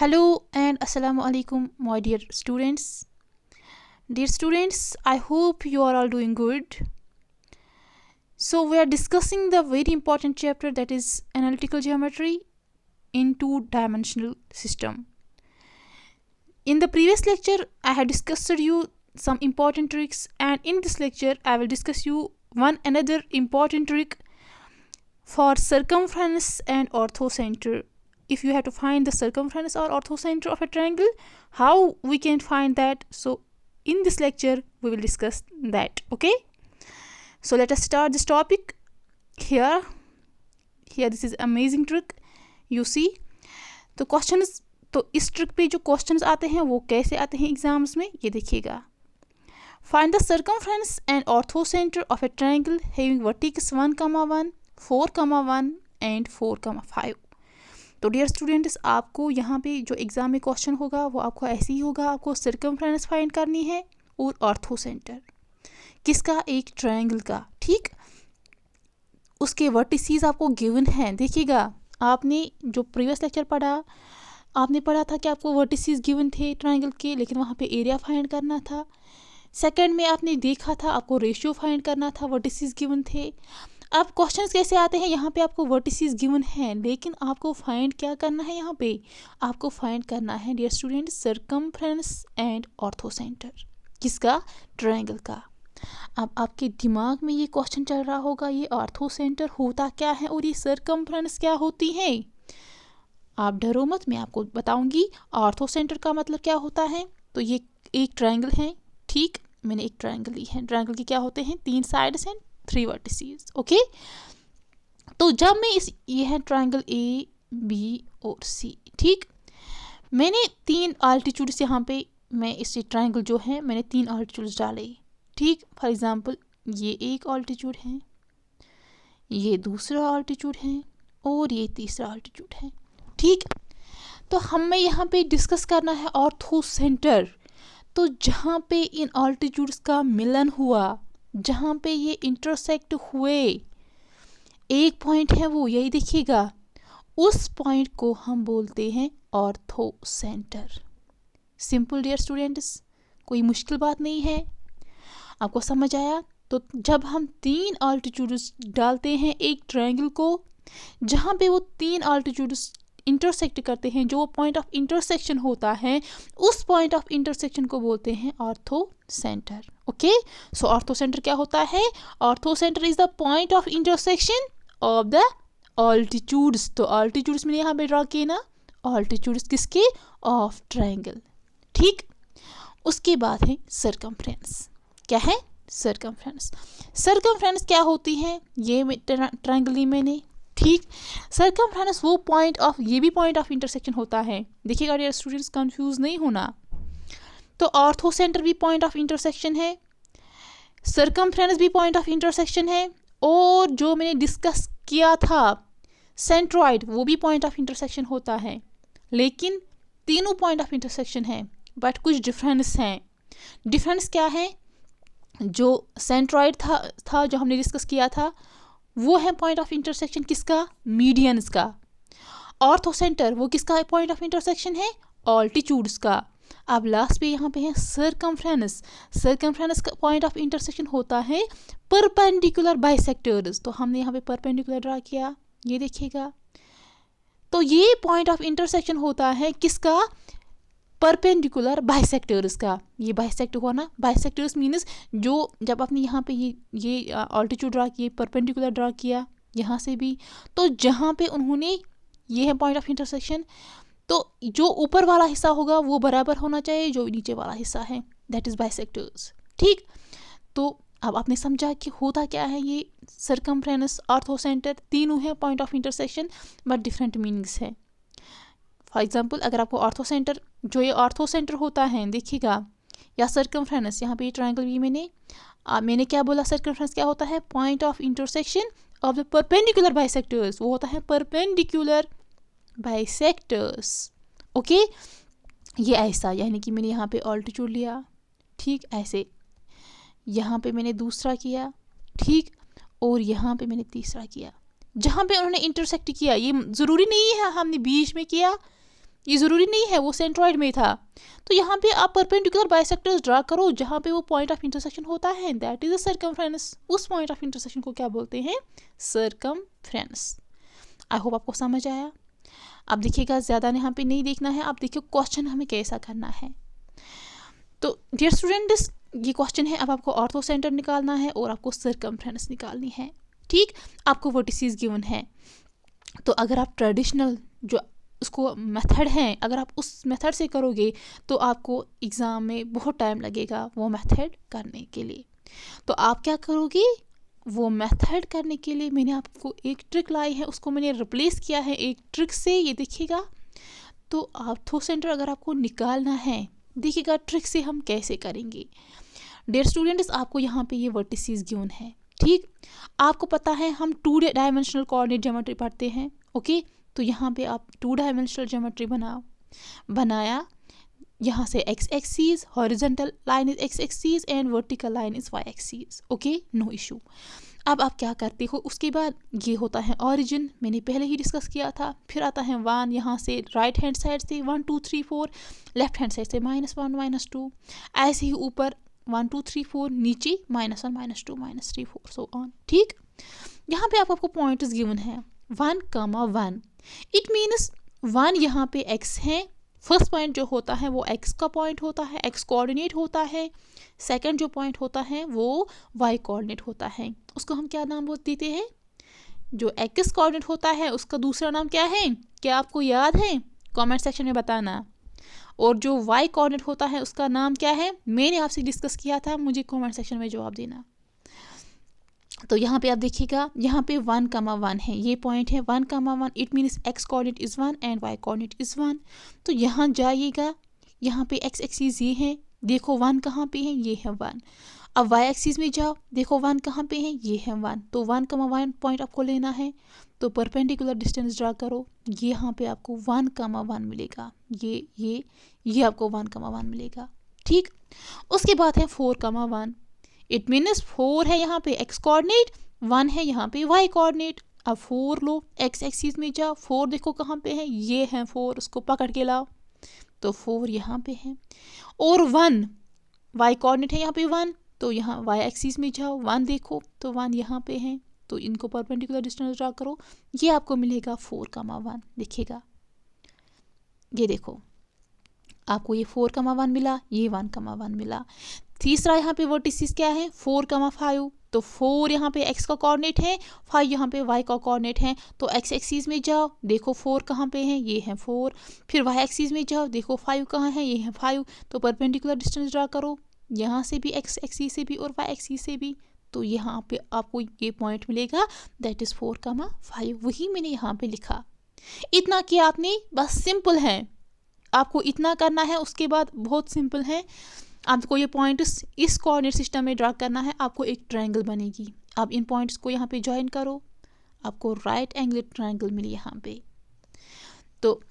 Hello and Assalamu alaikum, my dear students. Dear students, I hope you are all doing good. So, we are discussing the very important chapter that is analytical geometry in two-dimensional system. In the previous lecture, I had discussed you some important tricks, and in this lecture, I will discuss you one another important trick for circumference and orthocenter. If you have to find the circumference or orthocenter of a triangle, how we can find that? So in this lecture we will discuss that. Okay, so let us start this topic. Here this is amazing trick. You see, तो questions, तो इस trick पे जो questions आते हैं वो कैसे आते हैं एग्जाम्स में, ये देखिएगा. Find the circumference and orthocenter of a triangle having vertex 1,1, 4,1 and 4,5. तो डियर स्टूडेंट्स, आपको यहाँ पे जो एग्ज़ाम में क्वेश्चन होगा वो आपको ऐसे ही होगा. आपको सर्कमफ्रेंस फाइंड करनी है और ऑर्थोसेंटर किसका, एक ट्रायंगल का. ठीक, उसके वर्टिसेस आपको गिवन हैं. देखिएगा, आपने जो प्रीवियस लेक्चर पढ़ा, आपने पढ़ा था कि आपको वर्टिसेस गिवन थे ट्रायंगल के, लेकिन वहाँ पे एरिया फाइंड करना था. सेकंड में आपने देखा था आपको रेशियो फाइंड करना था, वर्टिसेस गिवन थे. अब क्वेश्चंस कैसे आते हैं, यहाँ पे आपको वर्टिसेस गिवन हैं, लेकिन आपको फाइंड क्या करना है, यहाँ पे आपको फाइंड करना है डियर स्टूडेंट सर्कमफ्रेंस एंड ऑर्थोसेंटर किसका, ट्रायंगल का. अब आपके दिमाग में ये क्वेश्चन चल रहा होगा, ये ऑर्थोसेंटर होता क्या है और ये सर्कमफ्रेंस क्या होती है. आप डरो मत, मैं आपको बताऊंगी ऑर्थोसेंटर का मतलब क्या होता है. तो ये एक ट्रायंगल है. ठीक, मैंने एक ट्रायंगल ली है. ट्रायंगल के क्या होते हैं, 3 साइड्स हैं, 3 वर्टिसेस. ओके, तो जब मैं ये है ट्रायंगल ए बी और सी. ठीक, मैंने 3 आल्टीट्यूड्स यहाँ पे, मैं इस ट्रायंगल जो है मैंने 3 आल्टीट्यूड्स डाले. ठीक, फॉर एग्जांपल ये एक आल्टीट्यूड है, ये दूसरा आल्टीट्यूड है और ये तीसरा आल्टीट्यूड है. ठीक, तो हमें यहाँ पे डिस्कस करना है ऑर्थोसेंटर. तो जहाँ पे इन आल्टीट्यूड्स का मिलन हुआ, जहाँ पे ये इंटरसेक्ट हुए, एक पॉइंट है वो, यही देखिएगा, उस पॉइंट को हम बोलते हैं ऑर्थोसेंटर. सिंपल डियर स्टूडेंट्स, कोई मुश्किल बात नहीं है. आपको समझ आया. तो जब हम 3 आल्टीट्यूड्स डालते हैं एक ट्रायंगल को, जहाँ पे वो 3 आल्टीट्यूड्स इंटरसेक्ट करते हैं, जो पॉइंट ऑफ इंटरसेक्शन होता है, उस पॉइंट ऑफ इंटरसेक्शन को बोलते हैं ऑर्थोसेंटर. ओके, सो ऑर्थोसेंटर क्या होता है, orthocentre is the point of intersection of the altitudes. तो ऑल्टीट्यूड्स मैंने यहाँ पे ड्रॉ किए ना, ऑल्टीट्यूड्स किसके, ऑफ ट्रायंगल. ठीक, उसके बाद है सर्कमफ्रेंस. क्या है, सर्कमफ्रेंस. सर्कमफ्रेंस क्या होती है, ये ट्रायंगल ली मैंने. ठीक, सर्कमफ्रेंस वो पॉइंट ऑफ, ये भी पॉइंट ऑफ इंटरसेक्शन होता है. देखिएगा डियर स्टूडेंट्स, कंफ्यूज नहीं होना. तो ऑर्थोसेंटर भी पॉइंट ऑफ इंटरसेक्शन है, सर्कमफ्रेंस भी पॉइंट ऑफ इंटरसेक्शन है, और जो मैंने डिस्कस किया था सेंट्रॉइड, वो भी पॉइंट ऑफ इंटरसेक्शन होता है. लेकिन तीनों पॉइंट ऑफ इंटरसेक्शन है, बट कुछ डिफरेंस हैं. डिफरेंस क्या है, जो सेंट्रॉइड था जो हमने डिस्कस किया था, वो है पॉइंट ऑफ इंटरसेक्शन किसका, मीडियंस का. ऑर्थोसेंटर वो किसका पॉइंट ऑफ इंटरसेक्शन है, ऑल्टीट्यूड्स का. अब लास्ट पे यहाँ पे है सर्कमफ्रेंस. सर्कमफ्रेंस का पॉइंट ऑफ इंटरसेक्शन होता है परपेंडिकुलर बाइसेक्टर्स. तो हमने यहाँ पे परपेंडिकुलर ड्रा किया, ये देखिएगा. तो ये पॉइंट ऑफ इंटरसेक्शन होता है किसका, परपेंडिकुलर बाइसेक्टर्स का. ये बाइसेक्ट हुआ ना, बाइसेक्टर्स मीन्स जो, जब आपने यहाँ पे ये ऑल्टीट्यूड ड्रा किए, परपेंडिकुलर ड्रा किया यहाँ से भी, तो जहाँ पे उन्होंने, ये है पॉइंट ऑफ इंटरसेक्शन, तो जो ऊपर वाला हिस्सा होगा वो बराबर होना चाहिए जो नीचे वाला हिस्सा है, दैट इज बाइसेक्टर्स. ठीक, तो अब आपने समझा कि होता क्या है ये सर्कमफ्रेंस, ऑर्थोसेंटर, तीनों है point of intersection, but different meanings है. फॉर एग्जाम्पल, अगर आपको ऑर्थोसेंटर, जो ये ऑर्थोसेंटर होता है, देखिएगा, या सर्कमफ्रेंस, यहाँ पे ट्रायंगल भी मैंने क्या बोला, सर्कमफ्रेंस क्या होता है, point of intersection of the perpendicular bisectors. वो होता है परपेंडिकुलर बाइसेक्टर्स. ओके, ये ऐसा, यानी कि मैंने यहाँ पे ऑल्टीट्यूड लिया. ठीक, ऐसे यहाँ पे मैंने दूसरा किया. ठीक, और यहाँ पे मैंने तीसरा किया. जहाँ पे उन्होंने इंटरसेक्ट किया, ये ज़रूरी नहीं है हमने बीच में किया, ये ज़रूरी नहीं है वो सेंट्रॉइड में था। तो यहाँ पे आप परपेंडिकुलर बाइसेक्टर्स ड्रा करो जहाँ पे वो पॉइंट ऑफ इंटरसेक्शन होता है, दैट इज अ सर्कमफ्रेंस। उस पॉइंट ऑफ इंटरसेक्शन को क्या बोलते हैं? सर्कमफ्रेंस। आई होप आपको समझ आया। अब देखिएगा, ज़्यादा यहाँ पे नहीं देखना है, आप देखिए क्वेश्चन हमें कैसा करना है। तो डियर स्टूडेंट्स, ये क्वेश्चन है, अब आपको ऑर्थो सेंटर निकालना है और आपको सर्कमफ्रेंस निकालनी है। ठीक, आपको वर्टिसेस गिवन है। तो अगर आप ट्रेडिशनल जो उसको मेथड है, अगर आप उस मेथड से करोगे तो आपको एग्ज़ाम में बहुत टाइम लगेगा वो मेथड करने के लिए। तो आप क्या करोगे, वो मेथड करने के लिए मैंने आपको एक ट्रिक लाई है, उसको मैंने रिप्लेस किया है एक ट्रिक से। ये देखिएगा, तो ऑर्थो सेंटर अगर आपको निकालना है, देखिएगा ट्रिक से हम कैसे करेंगे। डियर स्टूडेंट्स, आपको यहाँ पे ये वर्टिसेस गिवन है। ठीक, आपको पता है हम 2 डायमेंशनल कोऑर्डिनेट ज्योमेट्री पढ़ते हैं। ओके, तो यहाँ पे आप 2 डायमेंशनल ज्योमेट्री बनाया। यहाँ से x axis, horizontal line is x axis and vertical line is y axis. Okay, no issue. अब आप क्या करते हो, उसके बाद ये होता है ऑरिजिन, मैंने पहले ही डिस्कस किया था। फिर आता है 1, यहाँ से राइट हैंड साइड से 1 2 3 4, लेफ्ट हैंड साइड से -1 -2, ऐसे ही ऊपर 1 2 3 4, नीचे -1 -2 -3 4 सो ऑन। ठीक, यहाँ पे आपको पॉइंट्स गिवन है 1, 1। इट मीन्स 1 यहाँ पे x है। फर्स्ट पॉइंट जो होता है वो x का पॉइंट होता है, x कोऑर्डिनेट होता है। सेकंड जो पॉइंट होता है वो y कोऑर्डिनेट होता है। उसको हम क्या नाम देते हैं? जो x कोऑर्डिनेट होता है उसका दूसरा नाम क्या है? क्या आपको याद है? कमेंट सेक्शन में बताना। और जो y कोऑर्डिनेट होता है उसका नाम क्या है? मैंने आपसे डिस्कस किया था, मुझे कमेंट सेक्शन में जवाब देना। तो यहाँ पे आप देखिएगा, यहाँ पे 1, 1 है, ये पॉइंट है 1, 1। It means x coordinate is 1 and y coordinate is 1। तो यहाँ जाइएगा, यहाँ पे x एक्सिस ये है, देखो 1 कहाँ पे है? ये है 1। अब y एक्सिस में जाओ, देखो 1 कहाँ पे है? ये है 1। तो 1, 1 पॉइंट आपको लेना है। तो परपेंडिकुलर डिस्टेंस ड्रा करो, ये यहाँ पे आपको 1, 1 मिलेगा। ये आपको 1, 1 मिलेगा। ठीक, उसके बाद है 4, 1। इट मीन्स 4 है यहाँ पे x कोऑर्डिनेट, 1 है यहाँ पे y कोऑर्डिनेट। अब 4 लो, x एक्सिस में जाओ, 4 देखो कहाँ पे है? ये है 4, उसको पकड़ के लाओ। तो 4 यहाँ पे है। और 1 y कोऑर्डिनेट है यहाँ पे 1, तो यहाँ y एक्सिस में जाओ, 1 देखो, तो 1 यहाँ पे है। तो इनको परपेंडिकुलर डिस्टेंस ड्रा करो, ये आपको मिलेगा 4, 1। देखिएगा, ये देखो, आपको ये 4, 1 मिला, ये 1, 1 मिला। तीसरा यहाँ पे वर्टिसेस क्या है? 4, 5। तो 4 यहाँ पे x का कोऑर्डिनेट है, 5 यहाँ पे y का कोऑर्डिनेट है। तो x एक्सिस में जाओ, देखो 4 कहाँ पे है? ये है 4। फिर y एक्सिस में जाओ, देखो 5 कहाँ है? ये है 5। तो परपेंडिकुलर डिस्टेंस ड्रा करो, यहाँ से भी x एक्सिस से भी और y एक्सिस से भी। तो यहाँ पे आपको ये पॉइंट मिलेगा, दैट इज़ 4, 5। वही मैंने यहाँ पे लिखा। इतना किया आपने, बस सिंपल है, आपको इतना करना है। उसके बाद बहुत सिंपल है, आपको ये पॉइंट्स इस कोऑर्डिनेट सिस्टम में ड्रा करना है। आपको एक ट्रायंगल बनेगी। अब इन पॉइंट्स को यहाँ पे ज्वाइन करो, आपको राइट एंगल ट्रायंगल मिली यहाँ पे। तो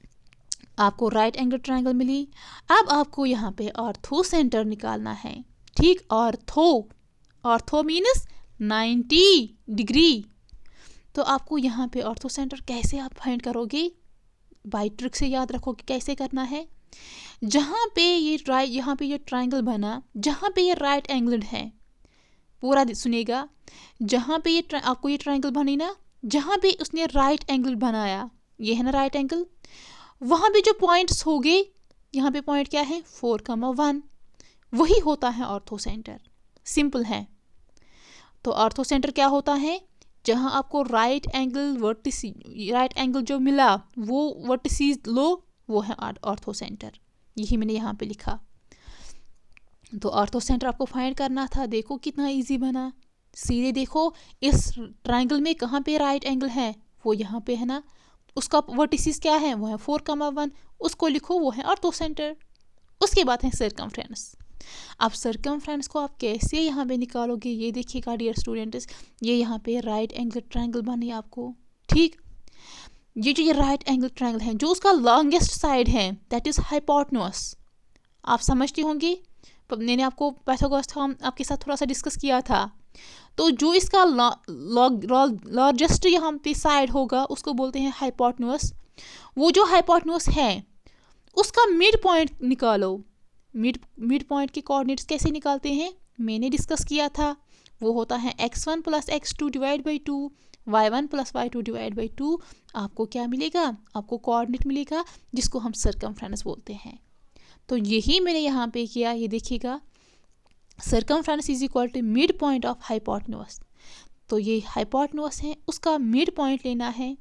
आपको राइट एंगल ट्रायंगल मिली। अब आपको यहाँ पे ऑर्थो सेंटर निकालना है। ठीक, ऑर्थो मीन्स 90 डिग्री। तो आपको यहाँ पे ऑर्थो सेंटर कैसे आप फाइंड करोगे? बाय ट्रिक से याद रखो कि कैसे करना है। जहाँ पे ये ट्रायंगल बना, जहाँ पे ये राइट एंगल्ड है, पूरा सुनिएगा, जहाँ पे आपको ये ट्रायंगल बनी ना, जहाँ पे उसने राइट एंगल बनाया, ये है ना राइट एंगल, वहाँ पे जो पॉइंट्स हो गए, यहाँ पे पॉइंट क्या है? 4, 1। वही होता है ऑर्थो सेंटर। सिंपल है। तो ऑर्थो सेंटर क्या होता है? जहाँ आपको राइट एंगल जो मिला वो वर्टिसेस लो, वो है ऑर्थो सेंटर। यही मैंने यहाँ पे लिखा। तो ऑर्थो सेंटर आपको फाइंड करना था। देखो कितना इजी बना। सीधे देखो, इस ट्रायंगल में कहाँ पे राइट एंगल है? वो यहाँ पे है ना। उसका वर्टिसेस क्या है? वो है 4, 1। उसको लिखो, वो है ऑर्थो सेंटर। उसके बाद है सर्कमफ्रेंस। अब सर्कमफ्रेंस को आप कैसे यहाँ पे निकालोगे, ये देखिएगा डियर स्टूडेंट्स। ये यहाँ पे राइट एंगल ट्रायंगल बनी आपको। ठीक, ये राइट एंगल ट्रायंगल है, जो उसका लॉन्गेस्ट साइड है, दैट इज हाइपोटेन्यूज। आप समझती होंगी, मैंने आपको पाइथागोरस थ्योरम आपके साथ थोड़ा सा डिस्कस किया था। तो जो इसका लार्जेस्ट यहाँ पे साइड होगा उसको बोलते हैं हाइपोटेन्यूज। वो जो हाइपोटेन्यूज है उसका मिड पॉइंट निकालो। मिड पॉइंट के कोऑर्डिनेट्स कैसे निकालते हैं मैंने डिस्कस किया था, वो होता है x1 plus x2 divide by 2, y1 plus y2 divide by 2। आपको क्या मिलेगा, आपको कोऑर्डिनेट मिलेगा जिसको हम सर्कमफ्रेंस बोलते हैं। तो यही मैंने यहाँ पे किया, ये देखिएगा, circumference is equal to mid point of hypotenuse. तो ये हाइपोटेन्यूज है, उसका मिड पॉइंट लेना है।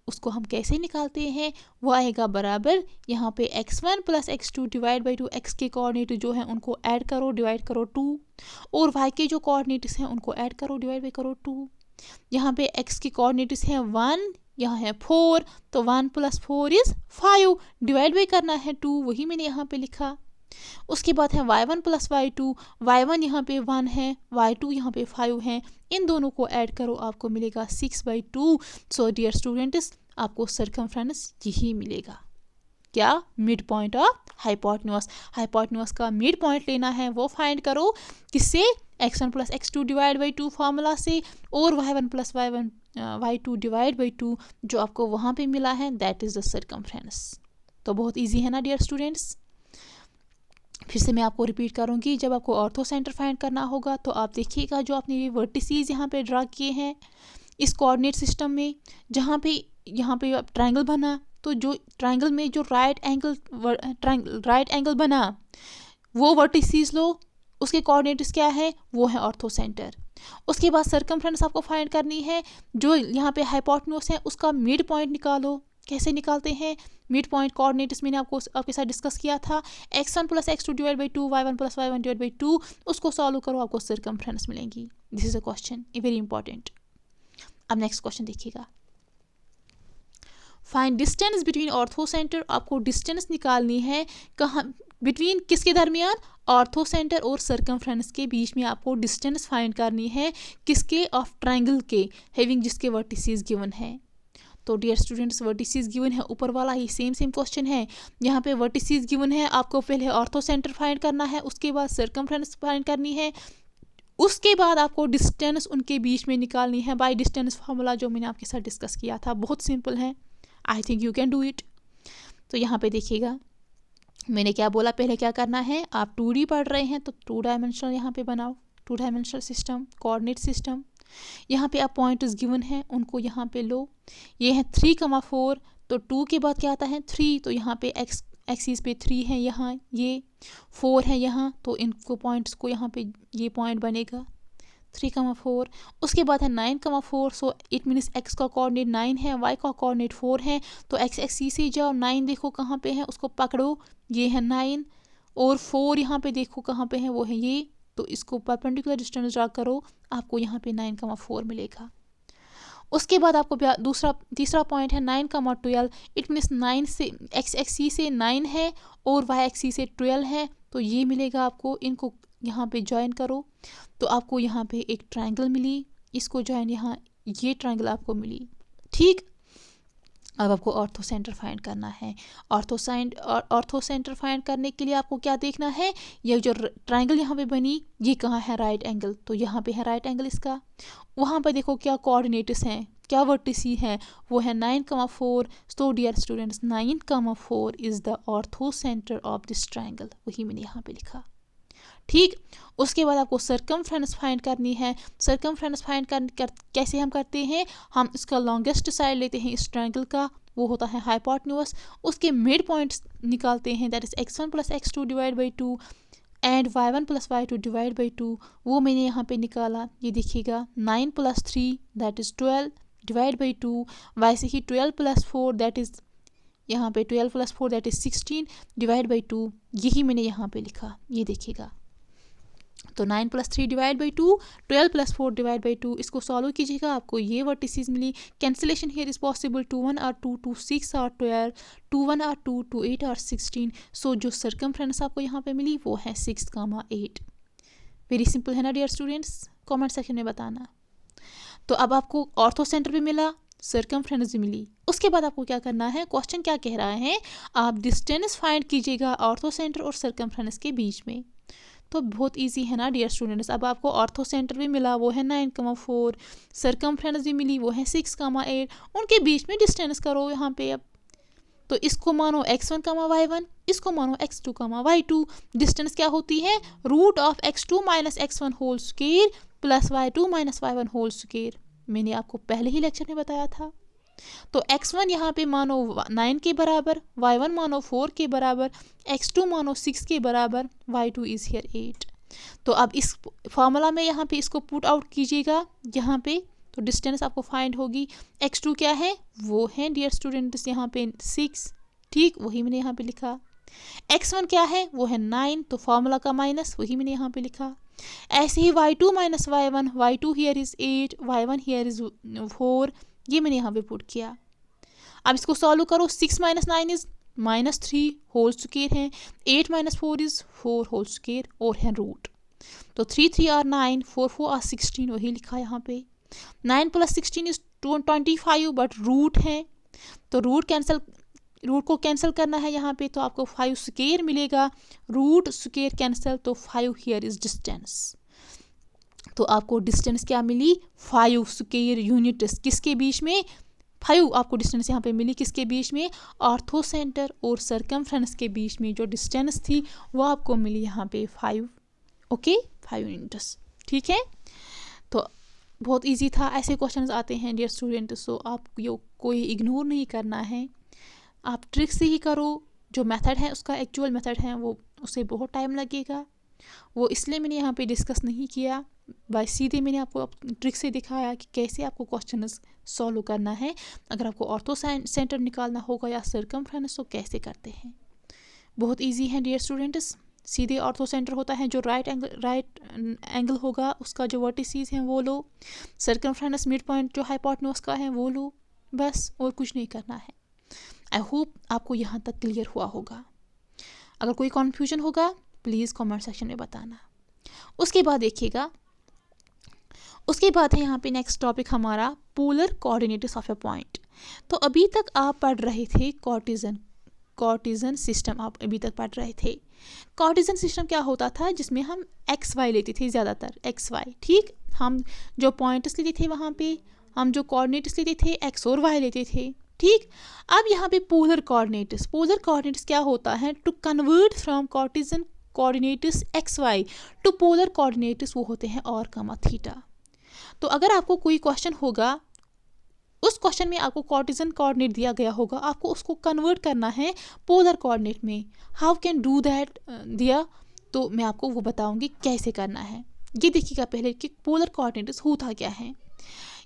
उसको हम कैसे निकालते हैं, वो आएगा बराबर, यहाँ पे x1 plus x2 divide by 2, x के कोऑर्डिनेट जो हैं उनको ऐड करो, डिवाइड करो 2, और y के जो कोऑर्डिनेट्स हैं उनको ऐड करो, डिवाइड बाई करो 2। यहाँ पे x के कोऑर्डिनेट्स हैं 1, यहाँ है 4, तो 1 प्लस 4 इज 5, डिवाइड बाई करना है 2, वही मैंने यहाँ पे लिखा। उसके बाद है y1 प्लस y2, y1 यहाँ पे 1 है, y2 यहाँ पे 5 है, इन दोनों को ऐड करो, आपको मिलेगा 6/2। सो डियर स्टूडेंट्स, आपको सर्कमफ्रेंस यही मिलेगा, क्या, mid point of hypotenuse. Hypotenuse का मिड पॉइंट लेना है, वो फाइंड करो किससे, x1 plus x2 divide by 2 formula से, और y1 plus y2 divide by 2 जो आपको वहाँ पे मिला है, दैट इज द सर्कमफ्रेंस। तो बहुत ईजी है ना डियर स्टूडेंट्स। फिर से मैं आपको रिपीट करूंगी, जब आपको ऑर्थो सेंटर फाइंड करना होगा तो आप देखिएगा जो आपने ये वर्टिसीज यहाँ पे ड्रा किए हैं इस कोऑर्डिनेट सिस्टम में, जहाँ पे यहाँ पे ट्रायंगल बना, तो जो ट्रायंगल में जो राइट एंगल बना वो वर्टिसीज लो, उसके कोऑर्डिनेट्स क्या है, वो है ऑर्थो सेंटर। उसके बाद सर्कमफ्रेंस आपको फाइंड करनी है, जो यहाँ पे हाइपोटेन्यूज है उसका मिड पॉइंट निकालो। कैसे निकालते हैं, मिड पॉइंट कोऑर्डिनेट्स मैंने आपके साथ डिस्कस किया था, x1 plus x2 divide by 2, y1 plus y1 divide by 2, उसको सॉल्व करो, आपको सर्कमफ्रेंस मिलेंगी। This is a question very important. अब नेक्स्ट क्वेश्चन देखिएगा, find distance between ortho centre. आपको डिस्टेंस निकालनी है, कहाँ, बिटवीन किसके दरमियान, ऑर्थो सेंटर और सर्कमफ्रेंस के बीच में आपको डिस्टेंस फाइंड करनी है, किसके, ऑफ ट्रायंगल के, हैविंग जिसके वर्टिसेस गिवन है। तो डियर स्टूडेंट्स, वर्टिसेस गिवन है, ऊपर वाला ही सेम क्वेश्चन है, यहाँ पे वर्टिसेस गिवन है, आपको पहले ऑर्थो सेंटर फाइंड करना है, उसके बाद सर्कमफ्रेंस फाइंड करनी है, उसके बाद आपको डिस्टेंस उनके बीच में निकालनी है बाय डिस्टेंस फार्मूला जो मैंने आपके साथ डिस्कस किया था। बहुत सिंपल है, I think you can do it. तो यहाँ पे देखिएगा मैंने क्या बोला, पहले क्या करना है, आप 2D पढ़ रहे हैं तो 2 डायमेंशनल यहाँ पे बनाओ, 2 डायमेंशनल सिस्टम, कोऑर्डिनेट सिस्टम। यहाँ पे आप पॉइंट्स गिवन हैं उनको यहाँ पे लो, ये है 3,4, तो 2 के बाद क्या आता है 3, तो यहाँ पे x एक्सिस पे 3 है, यहाँ ये 4 है यहाँ, तो इनको पॉइंट्स को यहाँ पे ये पॉइंट बनेगा 3,4। उसके बाद है 9,4, सो इट मीन्स x का कोऑर्डिनेट 9 है, y का कोऑर्डिनेट 4 है, तो x एक्सिस से जाओ, 9 देखो कहाँ पे है, उसको पकड़ो, ये है 9, और 4 यहाँ पे देखो कहाँ पे है, वो है ये, तो इसको परपेंडिकुलर डिस्टेंस ड्रा करो, आपको यहाँ पे 9,4 मिलेगा। उसके बाद आपको तीसरा पॉइंट है 9,12, इट मीन्स 9 से x एक्सिस से 9 है और y एक्सिस से 12 है, तो ये मिलेगा आपको, इनको यहाँ पे ज्वाइन करो, तो आपको यहाँ पे एक ट्रायंगल मिली, इसको ज्वाइन यहाँ ये ट्रायंगल आपको मिली, ठीक। अब आपको ऑर्थो सेंटर फाइंड करना है। ऑर्थो सेंटर फाइंड करने के लिए आपको क्या देखना है, ये जो ट्रायंगल यहाँ पे बनी ये कहाँ है, राइट एंगल, तो यहाँ पे है राइट एंगल इसका। वहाँ पे देखो क्या कोऑर्डिनेट्स हैं, क्या वर्टिसी है, वो है 9,4। So dear students, 9,4 is the ortho centre of this triangle, वही मैंने यहाँ पे लिखा, ठीक। उसके बाद आपको सर्कमफ्रेंस फाइंड करनी है। सर्कमफ्रेंस फाइंड कैसे हम करते हैं, हम इसका लॉन्गेस्ट साइड लेते हैं इस ट्रायंगल का, वो होता है हाइपोटेन्यूज, उसके मिड पॉइंट्स निकालते हैं, that is x1 plus x2 divide by 2 and y1 plus y2 divide by 2, वो मैंने यहाँ पे निकाला, ये देखिएगा 9 plus 3 that is 12 divide by 2, वैसे ही 12 प्लस 4 दैट इज, यहाँ पे 12 plus 4 that is 16 divide by 2, यही मैंने यहाँ पे लिखा, ये देखिएगा। तो 9 plus 3 divide by 2, 12 plus 4 divide by 2, इसको सॉल्व कीजिएगा, आपको ये वर्टिसेस मिली। कैंसिलेशन हियर इज पॉसिबल, 2 1 और 2, 2 6 और 12, 2 1 और 2, 2 8 और 16। सो जो सर्कमफ्रेंस आपको यहाँ पे मिली वो है 6,8। वेरी सिंपल है ना डियर स्टूडेंट्स, कमेंट सेक्शन में बताना। तो अब आपको ऑर्थो सेंटर भी मिला, सर्कमफ्रेंस भी मिली। उसके बाद आपको क्या करना है, क्वेश्चन क्या कह रहा है, आप डिस्टेंस फाइंड कीजिएगा ऑर्थो सेंटर और सर्कमफ्रेंस के बीच में। तो बहुत इजी है ना डियर स्टूडेंट्स। अब आपको ऑर्थो सेंटर भी मिला, वो है 9,4, सर्कमफ्रेंस भी मिली, वो है 6,8, उनके बीच में डिस्टेंस करो यहाँ पे। अब तो इसको मानो x1 कमा y1, इसको मानो x2 कमा y2। डिस्टेंस क्या होती है? Root of x2 minus x1 whole square plus y2 minus y1 whole square. मैंने आपको पहले ही लेक्चर में बताया था। तो x1 यहाँ पे मानो 9 के बराबर, y1 मानो 4 के बराबर, x2 मानो 6 के बराबर, y2 इज हियर 8। तो अब इस फॉर्मूला में यहाँ पे इसको पुट आउट कीजिएगा यहाँ पे, तो डिस्टेंस आपको फाइंड होगी। x2 क्या है? वो है डियर स्टूडेंट्स यहाँ पे 6, ठीक, वही मैंने यहाँ पे लिखा। x1 क्या है? वो है 9, तो फॉर्मूला का माइनस, वही मैंने यहाँ पे लिखा। ऐसे ही y2 minus y1, y2 here is 8, y1 here is 4, ये मैंने यहाँ पे पुट किया। अब इसको सॉल्व करो। 6 minus 9 is minus 3 whole square है, 8 माइनस 4 इज 4 होल स्क्वायर और है रूट। तो 3 3 आर 9, 4 4 आर 16, वही लिखा यहाँ पे। 9 प्लस 16 इज 25, बट रूट है तो रूट को कैंसिल करना है यहाँ पे, तो आपको 5 स्क्वायर मिलेगा। रूट स्क्वायर कैंसिल, तो 5 हियर इज डिस्टेंस। तो आपको डिस्टेंस क्या मिली? 5 स्क्वायर यूनिट्स। किसके बीच में? 5 आपको डिस्टेंस यहाँ पे मिली। किसके बीच में? ऑर्थो सेंटर और सर्कमफ्रेंस के बीच में जो डिस्टेंस थी वो आपको मिली यहाँ पे 5। ओके, 5 यूनिट्स, ठीक है। तो बहुत इजी था। ऐसे क्वेश्चंस आते हैं डियर स्टूडेंट्स, सो आपको कोई इग्नोर नहीं करना है, आप ट्रिक से ही करो। जो मेथड है उसका एक्चुअल मेथड है वो, उसे बहुत टाइम लगेगा, वो इसलिए मैंने यहाँ पे डिस्कस नहीं किया। सीधे मैंने आपको ट्रिक से दिखाया कि कैसे आपको क्वेश्चंस सॉल्व करना है। अगर आपको ऑर्थो सेंटर निकालना होगा या सर्कमफ्रेंस, तो कैसे करते हैं, बहुत इजी है डियर स्टूडेंट्स। सीधे ऑर्थो सेंटर होता है, जो राइट एंगल होगा उसका जो वर्टिसेस हैं वो लो, सर्कमफ्रेंस मिड पॉइंट जो हाइपोटेन्यूज का है वो लो, बस, और कुछ नहीं करना है। आई होप आपको यहाँ तक क्लियर हुआ होगा। अगर कोई कन्फ्यूजन होगा प्लीज़ कमेंट सेक्शन में बताना। उसके बाद देखिएगा, उसके बाद है यहाँ पे नेक्स्ट टॉपिक हमारा polar coordinates of A point. तो अभी तक आप पढ़ रहे थे कार्टेशियन सिस्टम, आप अभी तक पढ़ रहे थे। कार्टेशियन सिस्टम क्या होता था? जिसमें हम एक्स वाई लेते थे, ज़्यादातर एक्स वाई, ठीक। हम जो पॉइंट्स लेते थे वहाँ पे, हम जो कोऑर्डिनेट्स लेते थे एक्स और वाई लेते थे, ठीक। अब यहाँ पे पोलर कोऑर्डिनेट्स क्या होता है? To convert from Cartesian coordinates x y to polar coordinates, वो होते हैं और कमा थीटा। तो अगर आपको कोई क्वेश्चन होगा, उस क्वेश्चन में आपको कार्टेशियन कोऑर्डिनेट दिया गया होगा, आपको उसको कन्वर्ट करना है पोलर कोऑर्डिनेट में। हाउ कैन डू दैट दिया, तो मैं आपको वो बताऊंगी कैसे करना है। ये देखिएगा पहले कि पोलर कोऑर्डिनेट्स होता क्या है।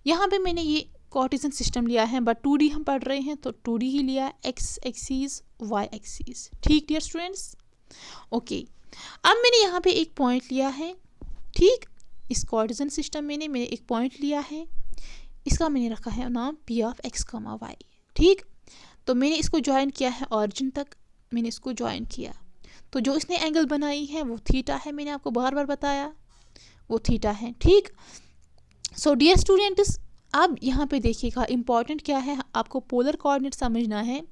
यहाँ पे मैंने ये कार्टेशियन सिस्टम लिया है, बट 2D हम पढ़ रहे हैं तो 2D ही लिया, एक्स एक्सिस वाई एक्सिस, ठीक डियर स्टूडेंट्स। ओके, अब मैंने यहाँ पे एक पॉइंट लिया है, ठीक। इस कार्टेशियन सिस्टम में मैंने एक पॉइंट लिया है, इसका मैंने रखा है नाम पी ऑफ एक्स कमा वाई, ठीक। तो मैंने इसको ज्वाइन किया है ऑरिजिन तक, मैंने इसको ज्वाइन किया, तो जो इसने एंगल बनाई है वो थीटा है, मैंने आपको बार बार बताया वो थीटा है, ठीक। सो डियर स्टूडेंट्स, अब यहाँ पे देखिएगा इम्पॉर्टेंट क्या है, आपको पोलर कोऑर्डिनेट समझना है।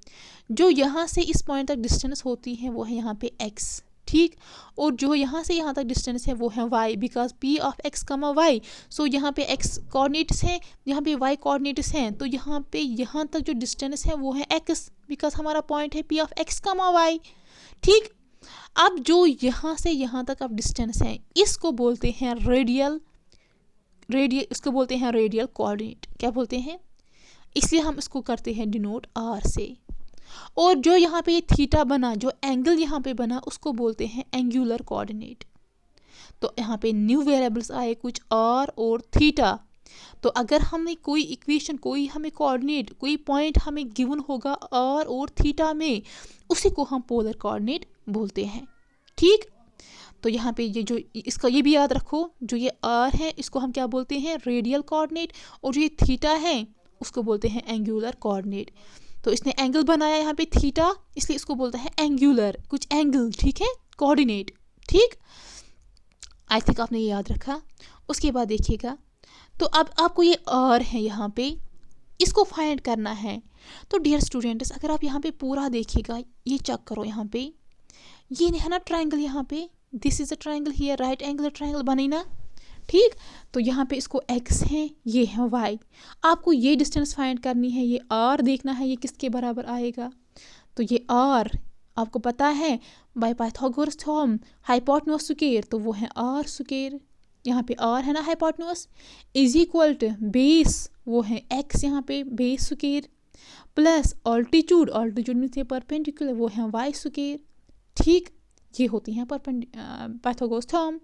जो यहाँ से इस पॉइंट तक डिस्टेंस होती है वो है यहाँ पे x, ठीक। और जो यहाँ से यहाँ तक डिस्टेंस है वो है y, because p of x कमा वाई। सो यहाँ पे x कोऑर्डिनेट्स हैं, यहाँ पे y कोऑर्डिनेट्स हैं, तो यहाँ पे यहाँ तक जो डिस्टेंस है वो है x, बिकॉज हमारा पॉइंट है p ऑफ x कमा वाई, ठीक। अब जो यहाँ से यहाँ तक अब डिस्टेंस है इसको बोलते हैं रेडियल इसको बोलते हैं रेडियल कोऑर्डिनेट। क्या बोलते हैं? इसलिए हम इसको करते हैं डिनोट r से। और जो यहाँ पे ये थीटा बना, जो एंगल यहाँ पे बना, उसको बोलते हैं एंगुलर कोऑर्डिनेट। तो यहाँ पे न्यू वेरिएबल्स आए कुछ r और थीटा। तो अगर हमें कोई इक्वेशन, कोई हमें कोऑर्डिनेट, कोई पॉइंट हमें गिवन होगा r और थीटा में, उसी को हम पोलर कोऑर्डिनेट बोलते हैं, ठीक। तो यहाँ पे ये जो इसका ये भी याद रखो, जो ये r है इसको हम क्या बोलते हैं? रेडियल कोऑर्डिनेट, और जो ये थीटा है उसको बोलते हैं एंगुलर कोऑर्डिनेट। तो इसने एंगल बनाया यहाँ पे थीटा, इसलिए इसको बोलता है एंगुलर, कुछ एंगल, ठीक है, कोऑर्डिनेट, ठीक। आई थिंक आपने ये याद रखा। उसके बाद देखिएगा, तो अब आपको ये r है यहाँ पे, इसको फाइंड करना है। तो डियर स्टूडेंट्स, अगर आप यहाँ पे पूरा देखिएगा, ये चेक करो, यहाँ पे ये है ना ट्राइंगल, यहाँ पे this is a triangle here, right angle triangle बनी ना, ठीक। तो यहाँ पे इसको x है, ये है y। आपको ये डिस्टेंस फाइंड करनी है, ये r देखना है ये किसके बराबर आएगा। तो ये आर आपको पता है bye Pythagoras theorem hypotenuse square, तो वो है आर स्क्वायर, यहाँ पे आर है ना hypotenuse, is equal to base वो है एक्स यहाँ पे बेस स्क्वायर, प्लस ऑल्टीट्यूड में से परपेंडिकुलर वो है वाई स्क्वायर। ठीक, ये होती हैं पाइथागोरस थ्योरम।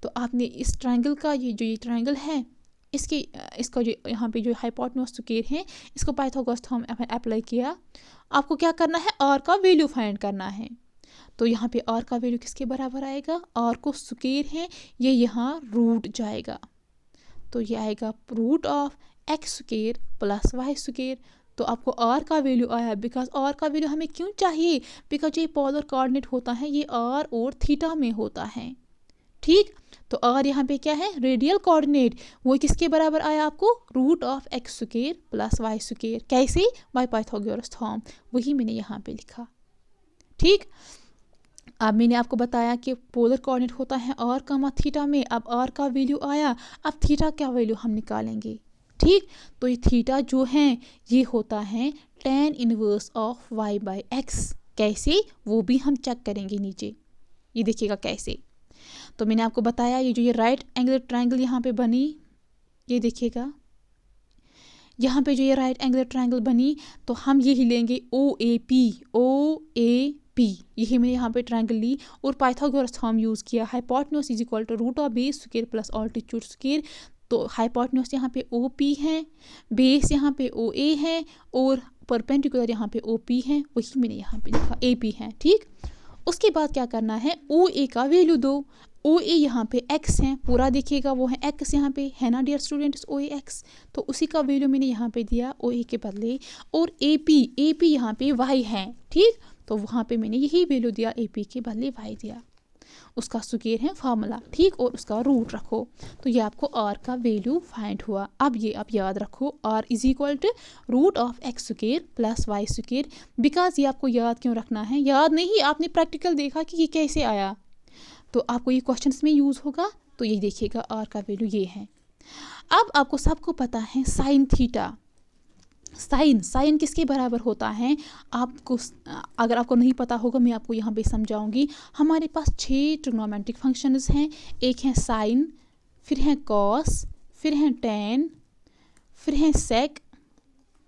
तो आपने इस ट्रायंगल का ये ट्रायंगल है इसका जो यहाँ पे जो हाइपोटेन्यूज स्क्वायर है इसको पाइथागोरस थ्योरम अप्लाई किया। आपको क्या करना है, आर का वैल्यू फाइंड करना है। तो यहाँ पे आर का वैल्यू किसके बराबर आएगा, आर को स्क्वायर है ये यहाँ रूट जाएगा, तो ये आएगा root of x square plus y square. तो आपको आर का वैल्यू आया, बिकॉज आर का वैल्यू हमें क्यों चाहिए, बिकॉज ये पोलर कोऑर्डिनेट होता है, ये आर और थीटा में होता है। ठीक, तो आर यहाँ पे क्या है, रेडियल कोऑर्डिनेट, वो किसके बराबर आया आपको, root of x square plus y square. कैसे, बाय पाइथागोरस थ्योरम, वही मैंने यहाँ पे लिखा। ठीक, अब मैंने आपको बताया कि पोलर कोऑर्डिनेट होता है आर कमा थीटा में। अब आर का वैल्यू आया, अब थीटा का वैल्यू हम निकालेंगे। ठीक, तो ये थीटा जो है ये होता है tan inverse of y by x. कैसे, वो भी हम चेक करेंगे नीचे, ये देखिएगा कैसे। तो मैंने आपको बताया ये राइट एंगल ट्रायंगल यहाँ पे बनी, ये देखिएगा यहाँ पे जो ये राइट एंगल ट्रायंगल बनी, तो हम यही लेंगे ओ ए पी, यही मैंने यहाँ पे ट्रायंगल ली और पाइथागोरस थ्योरम यूज़ किया। Hypotenuse is equal to root of base square plus altitude square. तो हाइपोटेन्यूज यहाँ पे ओ पी है, बेस यहाँ पे ओ ए है और परपेंडिकुलर यहाँ पे ओ पी है, वही मैंने यहाँ पे लिखा ए पी है। ठीक, उसके बाद क्या करना है, ओ ए का वैल्यू दो। ओ ए यहाँ पे एक्स है, पूरा देखिएगा वो है एक्स यहाँ पे है ना डियर स्टूडेंट्स, ओ ए एक्स, तो उसी का वैल्यू मैंने यहाँ पे दिया ओ ए के बदले। और ए पी यहाँ पे वाई है। ठीक, तो वहाँ पे मैंने यही वैल्यू दिया, ए पी के बदले वाई दिया, उसका स्क्वायर है फार्मूला। ठीक, और उसका रूट रखो, तो ये आपको आर का वैल्यू फाइंड हुआ। अब ये आप याद रखो, r is equal to root of x square plus y square. Because ये आपको याद क्यों रखना है, याद नहीं, आपने प्रैक्टिकल देखा कि ये कैसे आया, तो आपको ये क्वेश्चंस में यूज़ होगा। तो ये देखिएगा आर का वैल्यू ये है। अब आपको सबको पता है साइन थीटा, साइन किसके बराबर होता है, आपको अगर आपको नहीं पता होगा मैं आपको यहाँ पे समझाऊंगी। हमारे पास 6 ट्रिग्नोमेट्रिक फंक्शंस हैं, एक है साइन, फिर है कॉस, फिर है टेन, फिर है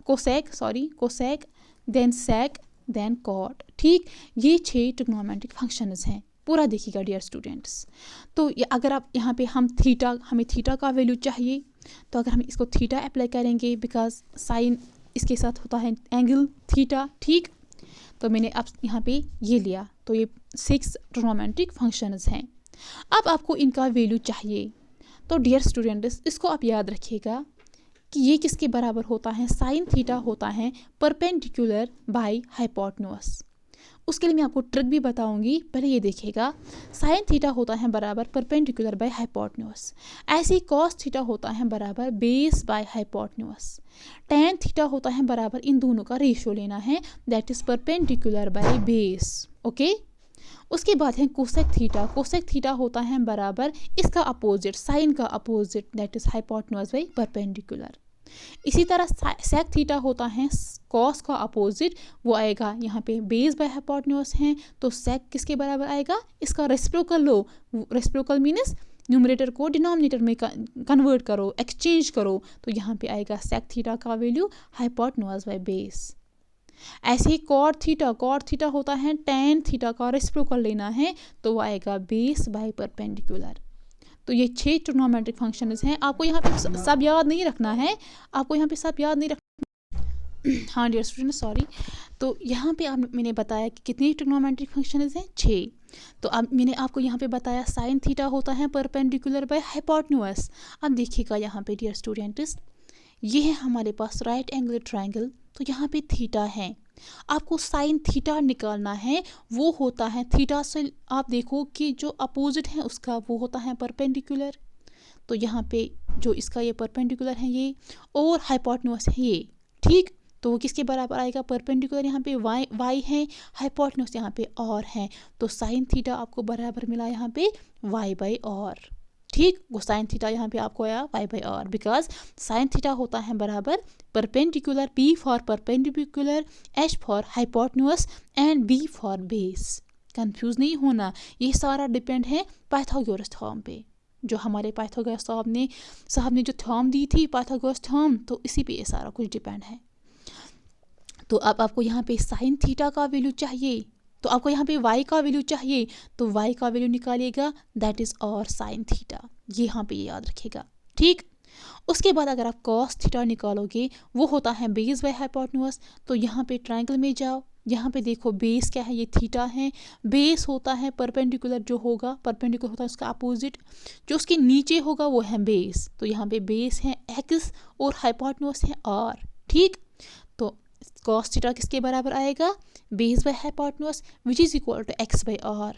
cosec, then seg, then cot. ठीक, ये 6 ट्रिग्नोमेट्रिक फंक्शंस हैं, पूरा देखिएगा डियर स्टूडेंट्स। तो अगर आप यहाँ पे हमें थीटा का वैल्यू चाहिए, तो अगर हम इसको थीटा अप्लाई करेंगे, बिकॉज साइन इसके साथ होता है एंगल थीटा। ठीक, तो मैंने अब यहाँ पे ये लिया, तो ये 6 ट्रिग्नोमेट्रिक फंक्शंस हैं। अब आपको इनका वैल्यू चाहिए, तो डियर स्टूडेंट्स इसको आप याद रखिएगा कि ये किसके बराबर होता है, साइन थीटा होता है परपेंडिकुलर बाय हाइपोटेन्यूज। उसके लिए मैं आपको ट्रिक भी बताऊंगी, पहले ये देखिएगा। साइन थीटा होता है बराबर परपेंडिकुलर बाय हाइपोटेन्यूज, ऐसे ही कॉस थीटा होता है बराबर base by hypotenuse, tan theta होता है बराबर इन दोनों का रेशियो लेना है, that is perpendicular by base. Okay, उसके बाद है कोसेक थीटा होता है बराबर इसका अपोजिट, साइन का opposite, that is hypotenuse by perpendicular. इसी तरह सेक थीटा होता है कॉस का अपोजिट, वो आएगा यहाँ पे बेस बाय हाइपोटेन्यूज है, तो सेक किसके बराबर आएगा, इसका रेसिप्रोकल लो, रेसिप्रोकल मीन्स न्यूमरेटर को डिनोमिनेटर में कन्वर्ट करो, एक्सचेंज करो, तो यहाँ पे आएगा सेक थीटा का वैल्यू हाइपोटेन्यूज बाय बेस। ऐसे ही कॉट थीटा होता है टेन थीटा का रेसिप्रोकल लेना है, तो वो आएगा बेस बाय परपेंडिकुलर। तो ये 6 ट्रिग्नोमेट्रिक फंक्शंस हैं, आपको यहाँ पे सब याद नहीं रखना है, हाँ डियर स्टूडेंट सॉरी। तो यहाँ पे मैंने बताया कि कितने ट्रिग्नोमेट्रिक फंक्शंस हैं, 6। तो अब मैंने आपको यहाँ पे बताया साइन थीटा होता है परपेंडिकुलर बाय हाइपोटेन्यूज। अब देखिएगा यहाँ पे डियर स्टूडेंट्स, ये है हमारे पास राइट एंगल ट्रायंगल, तो यहाँ पे थीटा है, आपको साइन थीटा निकालना है, वो होता है थीटा से आप देखो कि जो अपोजिट है उसका वो होता है परपेंडिकुलर, तो यहाँ पे जो इसका ये परपेंडिकुलर है ये, और हाइपोटेन्यूज है ये। ठीक, तो वो किसके बराबर आएगा, परपेंडिकुलर यहाँ पे वाई है, हाइपोटेन्यूज यहाँ पे और है, तो साइन थीटा आपको बराबर मिला यहाँ पे वाई बाई और। ठीक। वो साइन थीटा यहाँ पे आपको आया y/r, बिकॉज साइन थीटा होता है बराबर perpendicular, p for perpendicular, h for hypotenuse and b for base. Confuse नहीं होना, ये सारा डिपेंड है पाइथागोरस थ्योरम पे, जो हमारे पाइथागोरस साहब ने जो थ्योरम दी थी, पाइथागोरस थ्योरम, तो इसी पे ये सारा कुछ डिपेंड है। तो अब आपको यहाँ पे साइन थीटा का वैल्यू चाहिए, तो आपको यहाँ पे y का वैल्यू चाहिए, तो y का वैल्यू निकालिएगा, दैट इज और साइन थीटा, ये यहाँ पे याद रखिएगा, ठीक। उसके बाद अगर आप कॉस थीटा निकालोगे, वो होता है बेस बाय हाइपोटेन्यूज। तो यहाँ पे ट्रायंगल में जाओ, यहाँ पे देखो बेस क्या है, ये थीटा है, बेस होता है परपेंडिकुलर, जो होगा परपेंडिकुलर होता है उसका अपोजिट, जो उसके नीचे होगा वो है बेस। तो यहाँ पे बेस है x और हाइपोटेन्यूज है r, ठीक। तो कॉस थीटा किसके बराबर आएगा, base by hypotenuse which is equal to x/r।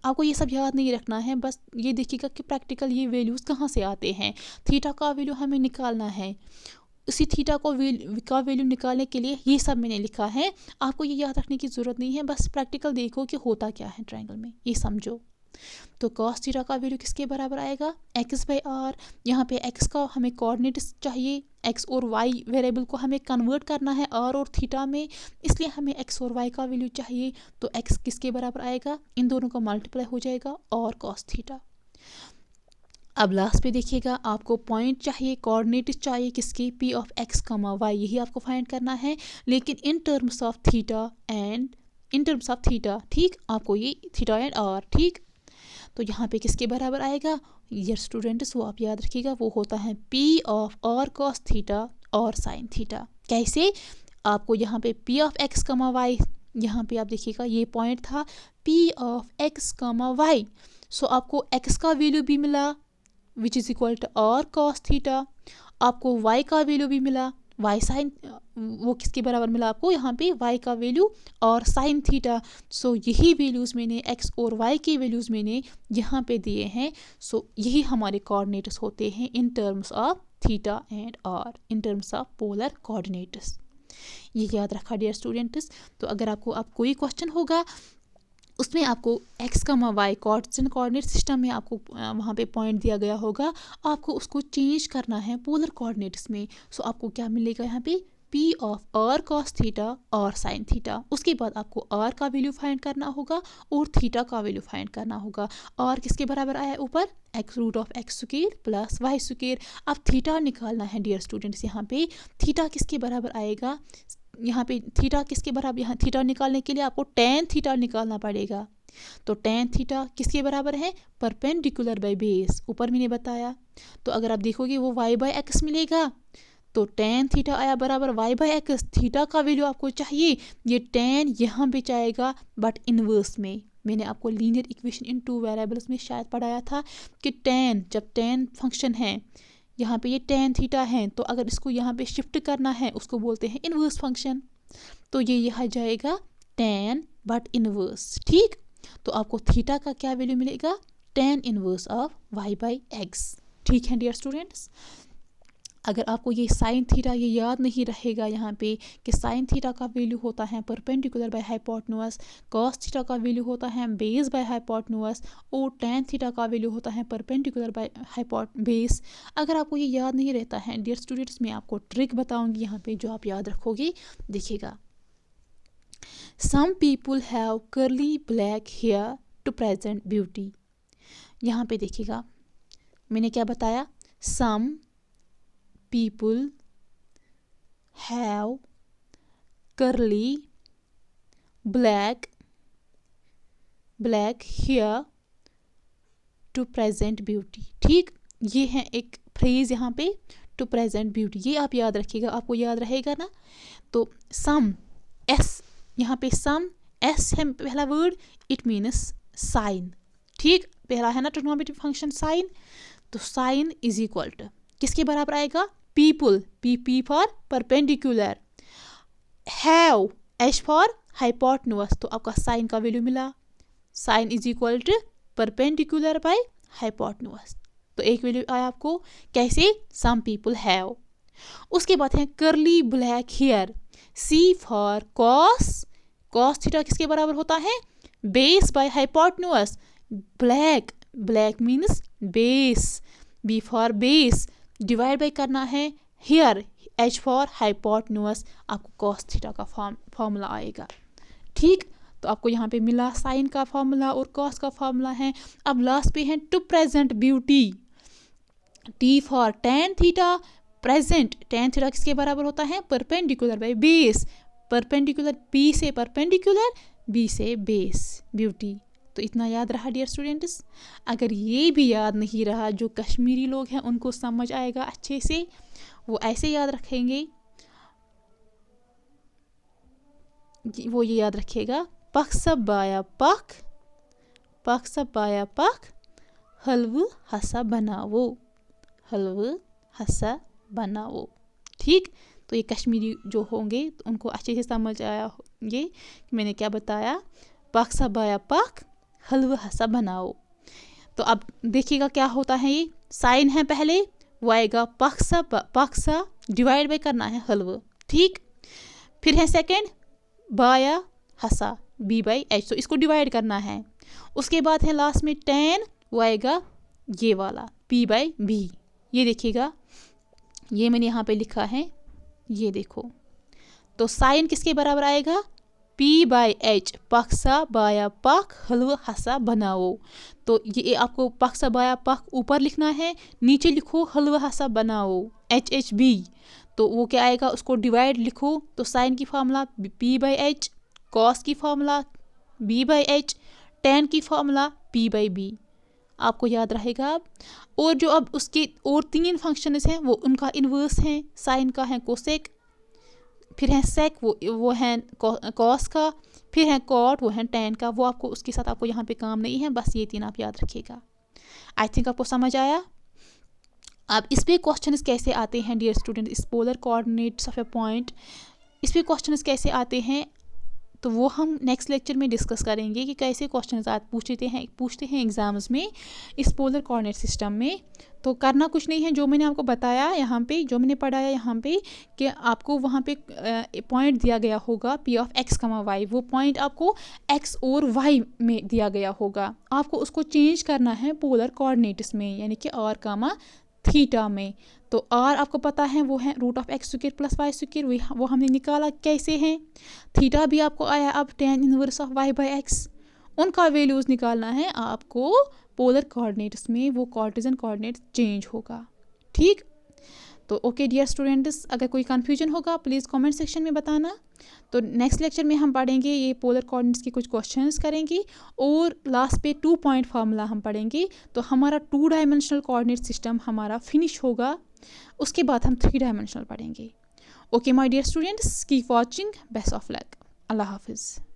आपको ये सब याद नहीं रखना है, बस ये देखिएगा कि प्रैक्टिकल ये वैल्यूज़ कहाँ से आते हैं। थीटा का वैल्यू हमें निकालना है, उसी थीटा को का वैल्यू निकालने के लिए ये सब मैंने लिखा है। आपको ये याद रखने की ज़रूरत नहीं है, बस प्रैक्टिकल देखो कि होता क्या है ट्रायंगल में, ये समझो। तो कॉस थीटा का वैल्यू किसके बराबर आएगा, x/r। यहाँ पे x का हमें कोऑर्डिनेट्स चाहिए, x और y वेरिएबल को हमें कन्वर्ट करना है r और थीटा में, इसलिए हमें x और y का वैल्यू चाहिए। तो x किसके बराबर आएगा, इन दोनों का मल्टीप्लाई हो जाएगा और कॉस थीटा। अब लास्ट पे देखिएगा, आपको पॉइंट चाहिए, कोऑर्डिनेट्स चाहिए किसकी, p ऑफ x, y, यही आपको फाइंड करना है, लेकिन in terms of theta and in terms of theta, ठीक। आपको ये थीटा एंड r, ठीक। तो यहाँ पे किसके बराबर आएगा, ये स्टूडेंट्स वो आप याद रखिएगा, वो होता है p of r cos theta और साइन थीटा। कैसे, आपको यहाँ पे p ऑफ x, y, यहाँ पे आप देखिएगा ये पॉइंट था p of x, y। So आपको x का वैल्यू भी मिला which is equal to r cos theta, आपको y का वैल्यू भी मिला y साइन, वो किसके बराबर मिला आपको, यहाँ पे y का वैल्यू और साइन थीटा। सो यही वैल्यूज़ मैंने x और y के वैल्यूज़ मैंने यहाँ पे दिए हैं। सो यही हमारे कोऑर्डिनेट्स होते हैं in terms of theta and r, in terms of polar coordinates. ये याद रखा डियर स्टूडेंट्स। तो अगर आपको कोई क्वेश्चन होगा, उसमें आपको x, y कोऑर्डिनेट सिस्टम में आपको वहाँ पे पॉइंट दिया गया होगा, आपको उसको चेंज करना है पोलर कोऑर्डिनेट्स में। सो आपको क्या मिलेगा यहाँ पे, p of r cos theta और साइन थीटा। उसके बाद आपको r का वैल्यू फाइंड करना होगा और थीटा का वैल्यू फाइंड करना होगा। r किसके बराबर आया ऊपर, x root of x square plus y square. अब थीटा निकालना है डियर स्टूडेंट्स, यहाँ पे थीटा किसके बराबर आएगा, यहाँ पे थीटा किसके बराबर, यहाँ थीटा निकालने के लिए आपको tan थीटा निकालना पड़ेगा। तो tan थीटा किसके बराबर है, परपेंडिकुलर बाय बेस, ऊपर मैंने बताया। तो अगर आप देखोगे वो y/x मिलेगा, तो tan थीटा आया बराबर y/x। थीटा का वैल्यू आपको चाहिए, ये tan यहाँ पे जाएगा बट इनवर्स में। मैंने आपको linear equation in two variables में शायद पढ़ाया था कि tan, जब tan फंक्शन है, यहाँ पे ये tan थीटा है, तो अगर इसको यहाँ पे शिफ्ट करना है उसको बोलते हैं इनवर्स फंक्शन। तो ये यहाँ जाएगा tan बट इनवर्स, ठीक। तो आपको थीटा का क्या वैल्यू मिलेगा, tan इनवर्स ऑफ y/x, ठीक है डियर स्टूडेंट्स। अगर आपको ये साइन थीटा ये याद नहीं रहेगा यहाँ पे कि साइन थीटा का वैल्यू होता है perpendicular by hypotenuse, cos theta का वैल्यू होता है बेस बाय हाइपोटेन्यूज और tan थीटा का वैल्यू होता है परपेंडिकुलर बाय बेस। अगर आपको ये याद नहीं रहता है डियर स्टूडेंट्स, मैं आपको ट्रिक बताऊंगी यहाँ पे जो आप याद रखोगे। देखिएगा, some people have curly black hair to present beauty. यहाँ पे देखिएगा मैंने क्या बताया, सम people have curly black hair to present beauty, ठीक। ये है एक फ्रेज यहाँ पे, टू प्रेजेंट ब्यूटी, ये आप याद रखिएगा, आपको याद रहेगा ना। तो सम, एस, यहाँ पे सम एस है पहला वर्ड, इट मीन्स साइन, ठीक। पहला है ना ट्रिग्नोमेट्रिक फंक्शन साइन, तो साइन इज इक्वल टू किसके बराबर आएगा, people, p for perpendicular, have, h for hypotenuse. तो आपका साइन का वैल्यू मिला, sine is equal to perpendicular by hypotenuse. तो एक वैल्यू आया आपको, कैसे, सम पीपुल हैव। उसके बाद है curly black hair, c for cos, cos theta किसके बराबर होता है, base by hypotenuse, black, black means base, b for base, divide by करना है हियर, एच फॉर हाइपोटेन्यूस, आपको कॉस थीटा का फॉर्मूला आएगा। ठीक, तो आपको यहाँ पे मिला साइन का फॉर्मूला और कॉस का फॉर्मूला है। अब लास्ट पे है to present beauty, t for tan theta, present tan theta किसके बराबर होता है, perpendicular by base, perpendicular b से परपेंडिकुलर, बी से बेस, ब्यूटी। तो इतना याद रहा डियर स्टूडेंट्स। अगर ये भी याद नहीं रहा, जो कश्मीरी लोग हैं उनको समझ आएगा अच्छे से, वो ऐसे याद रखेंगे, वो ये याद रखेगा, पख सब बाया पख, पख सब बाया पख, हलव हसा बनावो, हलव हसा बनावो। ठीक, तो ये कश्मीरी जो होंगे तो उनको अच्छे से समझ आया ये कि मैंने क्या बताया, पख सब बाया पख, हलव हसा बनाओ। तो अब देखिएगा क्या होता है, ये साइन है पहले, वो आएगा पक्सा डिवाइड बाई करना है हलव। ठीक, फिर है सेकंड बाया हसा, बी बाई एच, तो इसको डिवाइड करना है। उसके बाद है लास्ट में टेन, वो आएगा ये वाला पी बाई बी। ये देखिएगा, ये मैंने यहाँ पे लिखा है, ये देखो। तो साइन किसके बराबर आएगा, पी बाई एच, पक्सा बाया पख हलव हसा बनाओ। तो ये आपको पक्सा बाया पख ऊपर लिखना है, नीचे लिखो हलव हसा बनाओ, एच एच बी। तो वो क्या आएगा, उसको डिवाइड लिखो, तो साइन की formula P by H, cos की formula B by H, tan की फार्मूला पी बाई बी, आपको याद रहेगा। और जो अब उसके और तीन फंक्शंस हैं वो उनका इन्वर्स हैं, साइन का है कोसेक, फिर है सेक वो है कॉस का, फिर है कॉट वो है टेन का। वो आपको उसके साथ आपको यहाँ पे काम नहीं है, बस ये तीन आप याद रखिएगा। आई थिंक आपको समझ आया। अब इस पे क्वेश्चंस कैसे आते हैं डियर स्टूडेंट, इस polar coordinates of A point, इस पे क्वेश्चंस कैसे आते हैं, तो वो हम नेक्स्ट लेक्चर में डिस्कस करेंगे कि कैसे क्वेश्चंस पूछते हैं एग्जाम्स में इस पोलर कोऑर्डिनेट सिस्टम में। तो करना कुछ नहीं है, जो मैंने आपको बताया यहाँ पे, जो मैंने पढ़ाया यहाँ पे, कि आपको वहाँ पे पॉइंट दिया गया होगा पी ऑफ एक्स कमा वाई, वो पॉइंट आपको एक्स और वाई में दिया गया होगा, आपको उसको चेंज करना है पोलर कोऑर्डिनेट्स में, यानी कि आर कामा थीटा में। तो आर आपको पता है वो है root of x square plus y square, वो हमने निकाला कैसे है। थीटा भी आपको आया अब tan inverse of y by x, उनका वैल्यूज़ निकालना है आपको पोलर कोऑर्डिनेट्स में, वो कार्टेशियन कोऑर्डिनेट चेंज होगा। ठीक, तो ओके डियर स्टूडेंट्स, अगर कोई कन्फ्यूजन होगा प्लीज़ कमेंट सेक्शन में बताना। तो नेक्स्ट लेक्चर में हम पढ़ेंगे ये पोलर कोऑर्डिनेट्स के कुछ क्वेश्चंस करेंगे, और लास्ट पे 2 पॉइंट फार्मूला हम पढ़ेंगे। तो हमारा 2 डायमेंशनल कोऑर्डिनेट सिस्टम हमारा फिनिश होगा, उसके बाद हम 3 डायमेंशनल पढ़ेंगे। Okay my dear students, keep watching, best of luck, अल्लाह हाफिज़।